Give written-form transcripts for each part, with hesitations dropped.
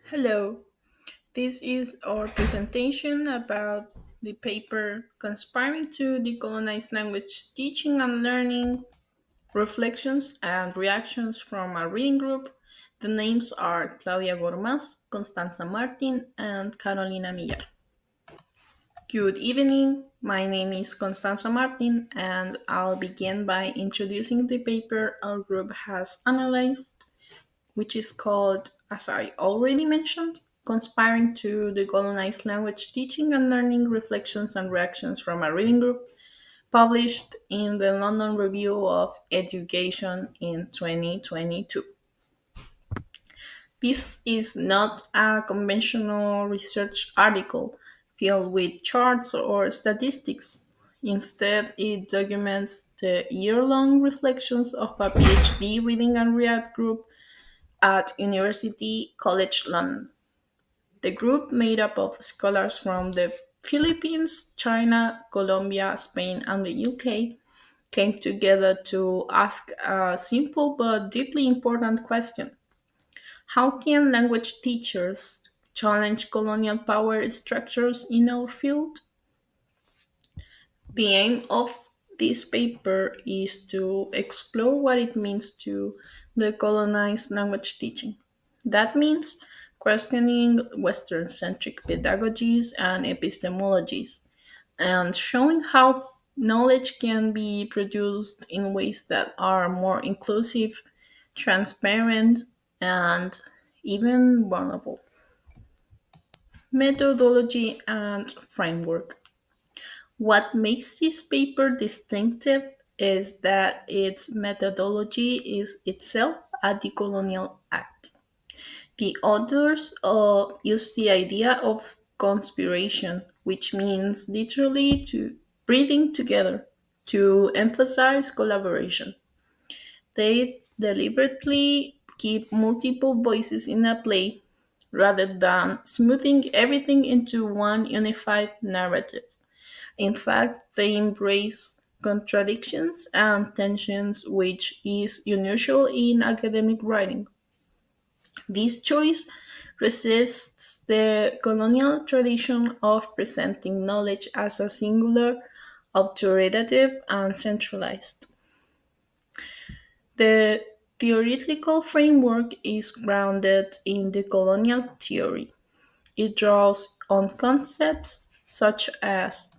Hello, this is our presentation about the paper Conspiring to Decolonize Language Teaching and Learning Reflections and Reactions from a Reading Group. The names are Claudia Gormaz, Constanza Martin, and Carolina Millar. Good evening, my name is Constanza Martin, and I'll begin by introducing the paper our group has analyzed, which is called, as I already mentioned, Conspiring to Decolonize Language Teaching and Learning Reflections and Reactions from a Reading Group, published in the London Review of Education in 2022. This is not a conventional research article filled with charts or statistics. Instead, it documents the year long reflections of a PhD reading and react group at University College London. The group, made up of scholars from the Philippines, China, Colombia, Spain, and the UK, came together to ask a simple but deeply important question. How can language teachers challenge colonial power structures in our field? The aim of this paper is to explore what it means to decolonize language teaching. That means questioning Western centric pedagogies and epistemologies and showing how knowledge can be produced in ways that are more inclusive, transparent, and even vulnerable. Methodology and framework. What makes this paper distinctive is that its methodology is itself a decolonial act. The authors use the idea of conspiration, which means literally to breathing together, to emphasize collaboration. They deliberately keep multiple voices in a play rather than smoothing everything into one unified narrative. In fact, they embrace contradictions and tensions, which is unusual in academic writing. This choice resists the colonial tradition of presenting knowledge as a singular, authoritative, and centralized. The theoretical framework is grounded in the colonial theory. It draws on concepts such as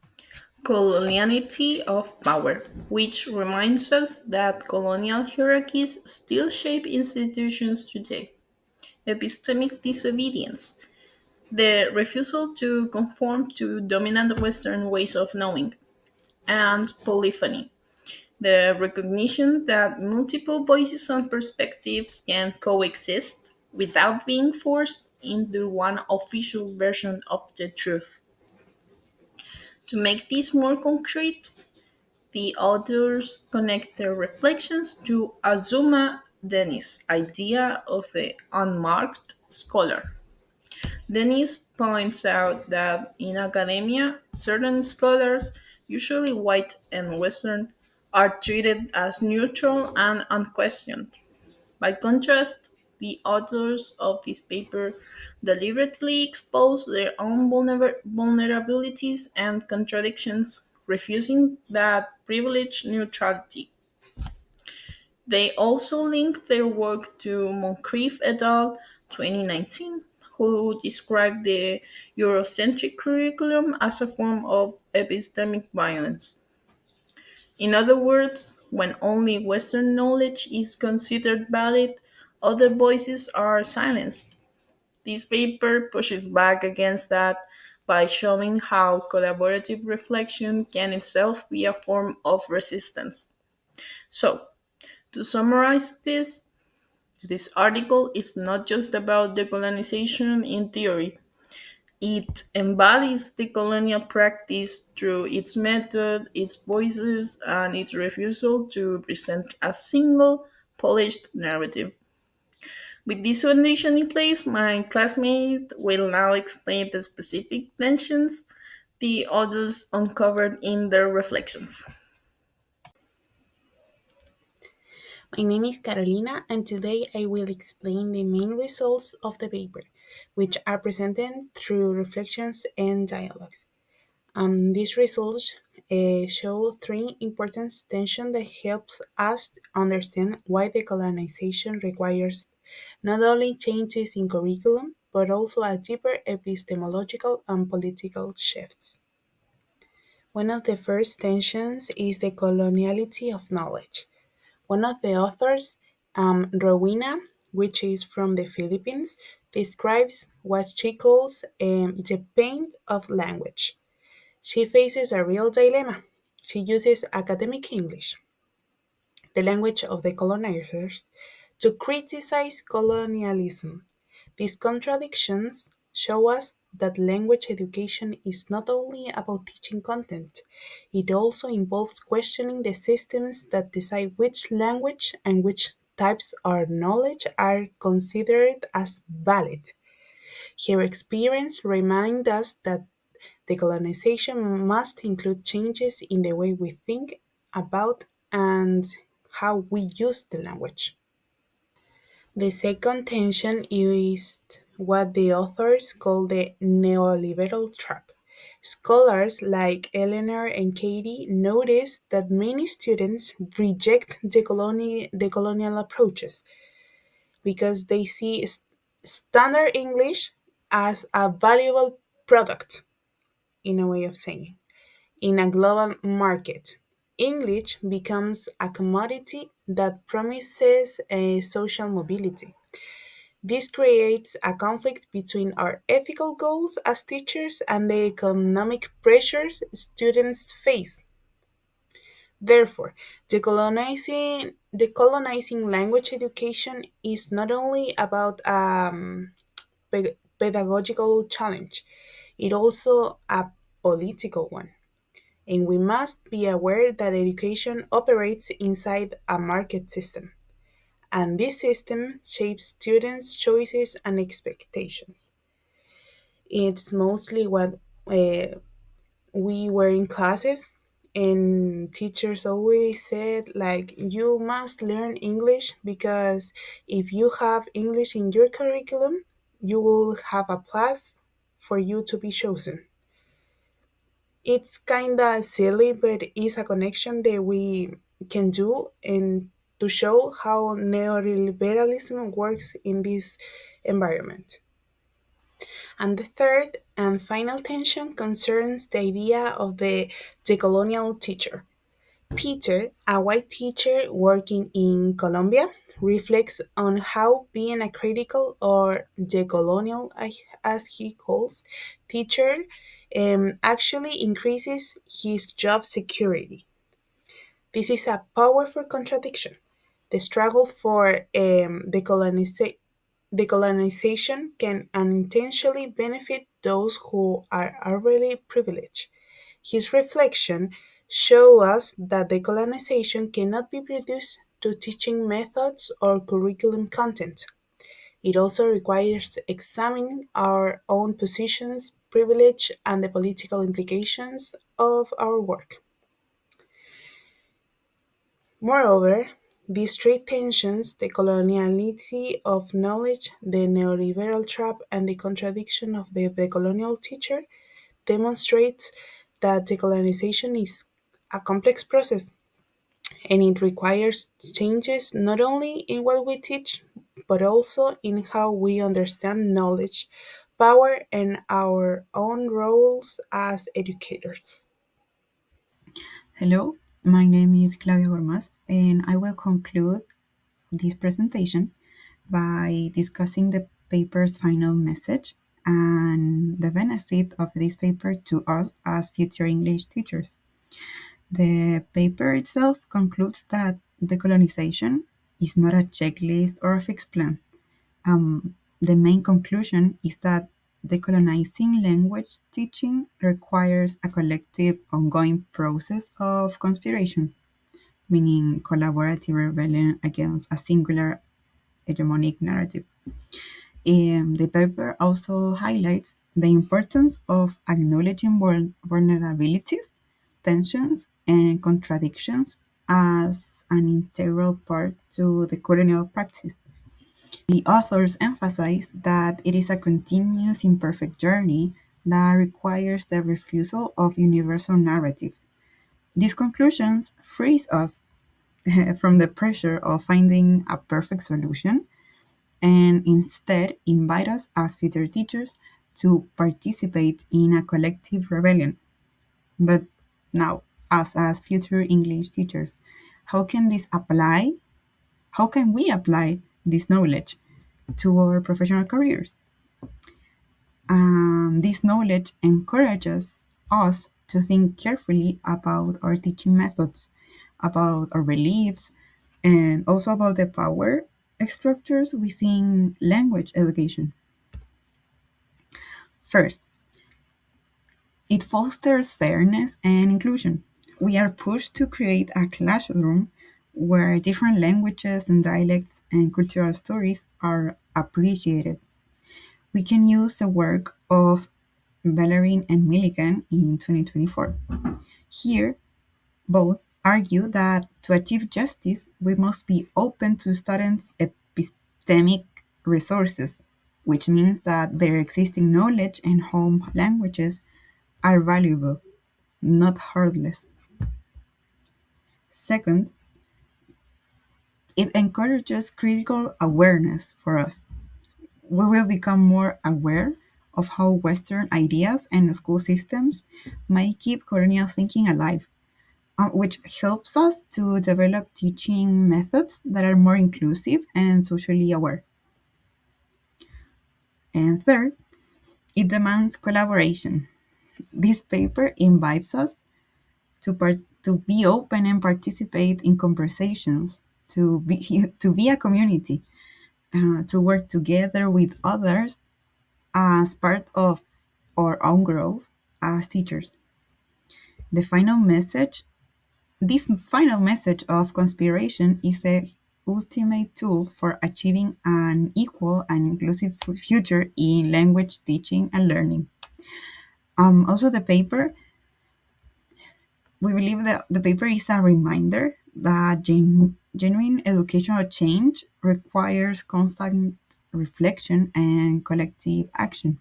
coloniality of power, which reminds us that colonial hierarchies still shape institutions today. Epistemic disobedience, the refusal to conform to dominant Western ways of knowing, and polyphony, the recognition that multiple voices and perspectives can coexist without being forced into one official version of the truth. To make this more concrete, the authors connect their reflections to Azuma Dennis' idea of the unmarked scholar. Dennis points out that in academia, certain scholars, usually white and Western, are treated as neutral and unquestioned. By contrast, the authors of this paper deliberately expose their own vulnerabilities and contradictions, refusing that privileged neutrality. They also link their work to Moncrief et al. 2019, who described the Eurocentric curriculum as a form of epistemic violence. In other words, when only Western knowledge is considered valid, other voices are silenced. This paper pushes back against that by showing how collaborative reflection can itself be a form of resistance. So, to summarize this article is not just about decolonization in theory. It embodies the colonial practice through its method, its voices, and its refusal to present a single polished narrative. With this foundation in place, my classmate will now explain the specific tensions the authors uncovered in their reflections. My name is Carolina, and today I will explain the main results of the paper, which are presented through reflections and dialogues. These results show three important tensions that helps us understand why the colonization requires not only changes in curriculum, but also a deeper epistemological and political shifts. One of the first tensions is the coloniality of knowledge. One of the authors, Rowena, which is from the Philippines, describes what she calls the pain of language. She faces a real dilemma. She uses academic English, the language of the colonizers, to criticize colonialism. These contradictions show us that language education is not only about teaching content, it also involves questioning the systems that decide which language and which types of knowledge are considered as valid. Her experience reminds us that decolonization must include changes in the way we think about and how we use the language. The second tension is what the authors call the neoliberal trap. Scholars like Eleanor and Katie notice that many students reject the colonial approaches because they see standard English as a valuable product, in a way of saying. In a global market, English becomes a commodity that promises a social mobility. This creates a conflict between our ethical goals as teachers and the economic pressures students face. Therefore, decolonizing language education is not only about pedagogical challenge, it also a political one. And we must be aware that education operates inside a market system, and this system shapes students' choices and expectations. It's mostly what we were in classes, and teachers always said, like, you must learn English because if you have English in your curriculum, you will have a plus for you to be chosen. It's kind of silly, but it's a connection that we can do and to show how neoliberalism works in this environment. And the third and final tension concerns the idea of the decolonial teacher. Peter, a white teacher working in Colombia, reflects on how being a critical or decolonial, as he calls, teacher actually increases his job security. This is a powerful contradiction. The struggle for decolonization can unintentionally benefit those who are already privileged. His reflection shows us that decolonization cannot be reduced to teaching methods or curriculum content. It also requires examining our own positions, privilege, and the political implications of our work. Moreover, these three tensions, the coloniality of knowledge, the neoliberal trap, and the contradiction of the decolonial teacher, demonstrates that decolonization is a complex process and it requires changes not only in what we teach, but also in how we understand knowledge, power, and our own roles as educators. Hello, my name is Claudia Gormaz, and I will conclude this presentation by discussing the paper's final message and the benefit of this paper to us as future English teachers. The paper itself concludes that decolonization is not a checklist or a fixed plan. The main conclusion is that decolonizing language teaching requires a collective, ongoing process of conspiration, meaning collaborative rebellion against a singular hegemonic narrative. The paper also highlights the importance of acknowledging vulnerabilities, tensions, and contradictions as an integral part to the colonial practice. The authors emphasize that it is a continuous imperfect journey that requires the refusal of universal narratives. These conclusions frees us from the pressure of finding a perfect solution and instead invite us as future teachers to participate in a collective rebellion. But now, as future English teachers, how can this apply? How can we apply this knowledge to our professional careers? This knowledge encourages us to think carefully about our teaching methods, about our beliefs, and also about the power structures within language education. First, it fosters fairness and inclusion. We are pushed to create a classroom where different languages and dialects and cultural stories are appreciated. We can use the work of Bellerin and Milligan in 2024. Here, both argue that to achieve justice, we must be open to students' epistemic resources, which means that their existing knowledge and home languages are valuable, not heartless. Second, it encourages critical awareness for us. We will become more aware of how Western ideas and school systems might keep colonial thinking alive, which helps us to develop teaching methods that are more inclusive and socially aware. And third, it demands collaboration. This paper invites us to be open and participate in conversations, to be a community, to work together with others as part of our own growth as teachers. The final message This final message of conspiration is the ultimate tool for achieving an equal and inclusive future in language teaching and learning. Also, we believe that the paper is a reminder that genuine educational change requires constant reflection and collective action.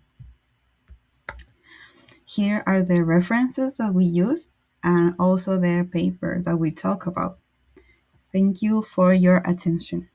Here are the references that we use and also the paper that we talk about. Thank you for your attention.